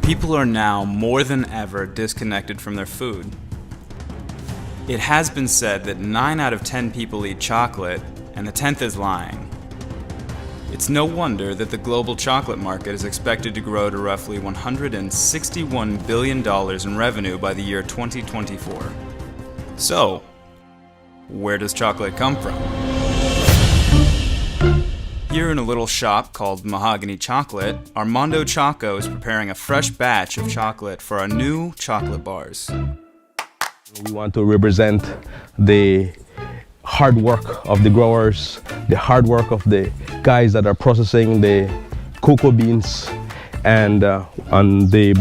People are now more than ever disconnected from their food. It has been said that 9 out of 10 people eat chocolate, and the 10th is lying. It's no wonder that the global chocolate market is expected to grow to roughly $161 billion in revenue by the year 2024. So, where does chocolate come from? Here in a little shop called Mahogany Chocolate, Armando Choco is preparing a fresh batch of chocolate for our new chocolate bars. We want to represent the hard work of the growers, the hard work of the guys that are processing the cocoa beans, and on the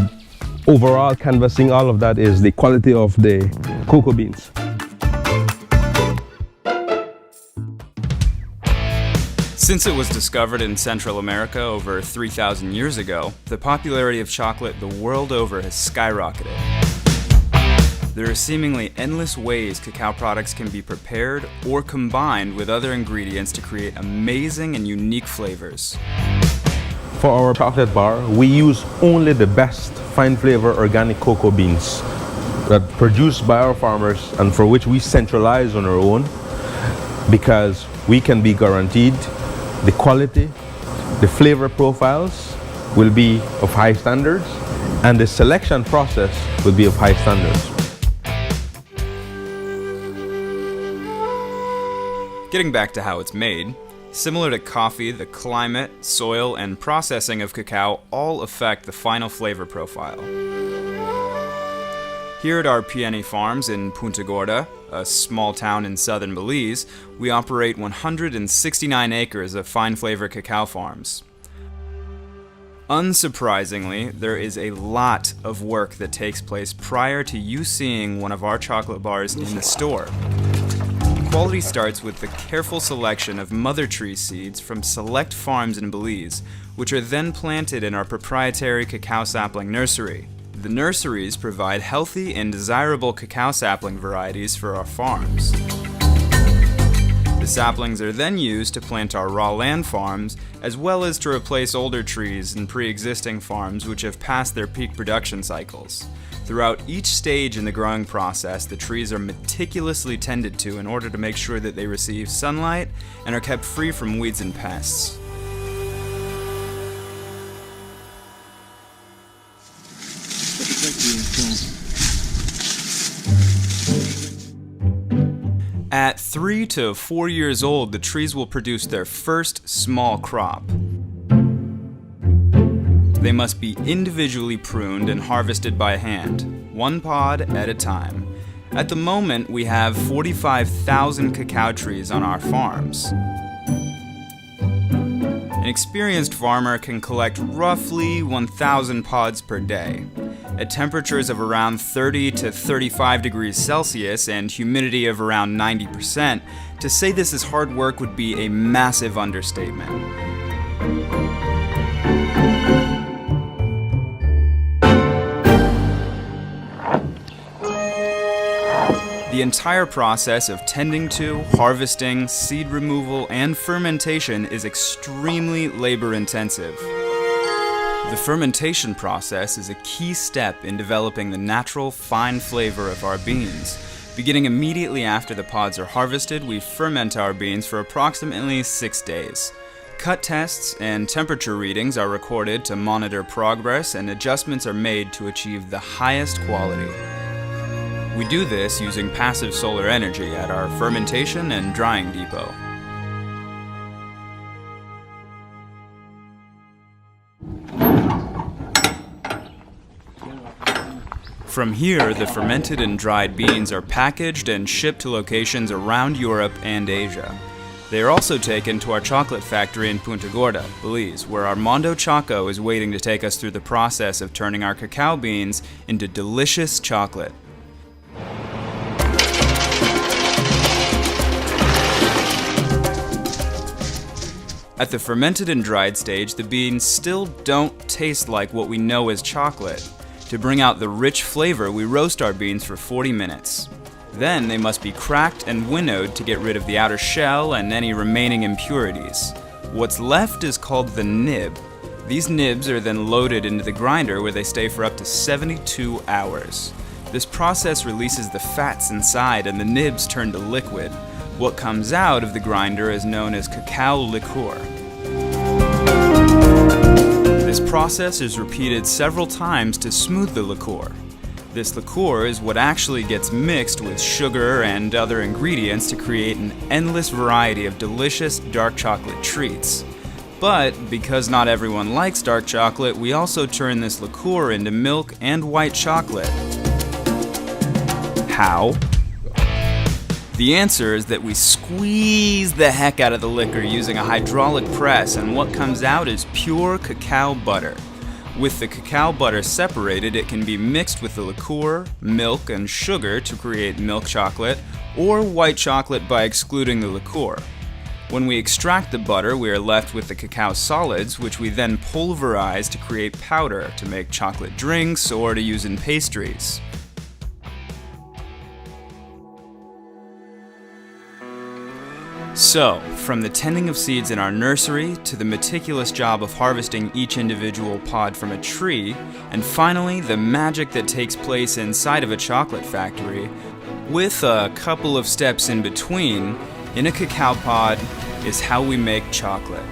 overall canvassing, all of that is the quality of the cocoa beans. Since it was discovered in Central America over 3,000 years ago, the popularity of chocolate the world over has skyrocketed. There are seemingly endless ways cacao products can be prepared or combined with other ingredients to create amazing and unique flavors. For our chocolate bar, we use only the best fine flavor organic cocoa beans that are produced by our farmers and for which we centralize on our own, because we can be guaranteed the quality, the flavor profiles will be of high standards, and the selection process will be of high standards. Getting back to how it's made, similar to coffee, the climate, soil, and processing of cacao all affect the final flavor profile. Here at our Pieni Farms in Punta Gorda, a small town in southern Belize, we operate 169 acres of fine flavor cacao farms. Unsurprisingly, there is a lot of work that takes place prior to you seeing one of our chocolate bars in the store. Quality starts with the careful selection of mother tree seeds from select farms in Belize, which are then planted in our proprietary cacao sapling nursery. The nurseries provide healthy and desirable cacao sapling varieties for our farms. The saplings are then used to plant our raw land farms, as well as to replace older trees in pre-existing farms which have passed their peak production cycles. Throughout each stage in the growing process, the trees are meticulously tended to in order to make sure that they receive sunlight and are kept free from weeds and pests. At 3 to 4 years old, the trees will produce their first small crop. They must be individually pruned and harvested by hand, one pod at a time. At the moment, we have 45,000 cacao trees on our farms. An experienced farmer can collect roughly 1,000 pods per day. At temperatures of around 30 to 35 degrees Celsius and humidity of around 90%, to say this is hard work would be a massive understatement. The entire process of tending to, harvesting, seed removal, and fermentation is extremely labor-intensive. The fermentation process is a key step in developing the natural, fine flavor of our beans. Beginning immediately after the pods are harvested, we ferment our beans for approximately 6 days. Cut tests and temperature readings are recorded to monitor progress, and adjustments are made to achieve the highest quality. We do this using passive solar energy at our fermentation and drying depot. From here, the fermented and dried beans are packaged and shipped to locations around Europe and Asia. They are also taken to our chocolate factory in Punta Gorda, Belize, where Armando Choco is waiting to take us through the process of turning our cacao beans into delicious chocolate. At the fermented and dried stage, the beans still don't taste like what we know as chocolate. To bring out the rich flavor, we roast our beans for 40 minutes. Then they must be cracked and winnowed to get rid of the outer shell and any remaining impurities. What's left is called the nib. These nibs are then loaded into the grinder where they stay for up to 72 hours. This process releases the fats inside and the nibs turn to liquid. What comes out of the grinder is known as cacao liqueur. This process is repeated several times to smooth the liqueur. This liqueur is what actually gets mixed with sugar and other ingredients to create an endless variety of delicious dark chocolate treats. But because not everyone likes dark chocolate, we also turn this liqueur into milk and white chocolate. How? The answer is that we squeeze the heck out of the liquor using a hydraulic press, and what comes out is pure cacao butter. With the cacao butter separated, it can be mixed with the liqueur, milk, and sugar to create milk chocolate, or white chocolate by excluding the liqueur. When we extract the butter, we are left with the cacao solids, which we then pulverize to create powder to make chocolate drinks or to use in pastries. So, from the tending of seeds in our nursery to the meticulous job of harvesting each individual pod from a tree, and finally the magic that takes place inside of a chocolate factory, with a couple of steps in between, in a cacao pod is how we make chocolate.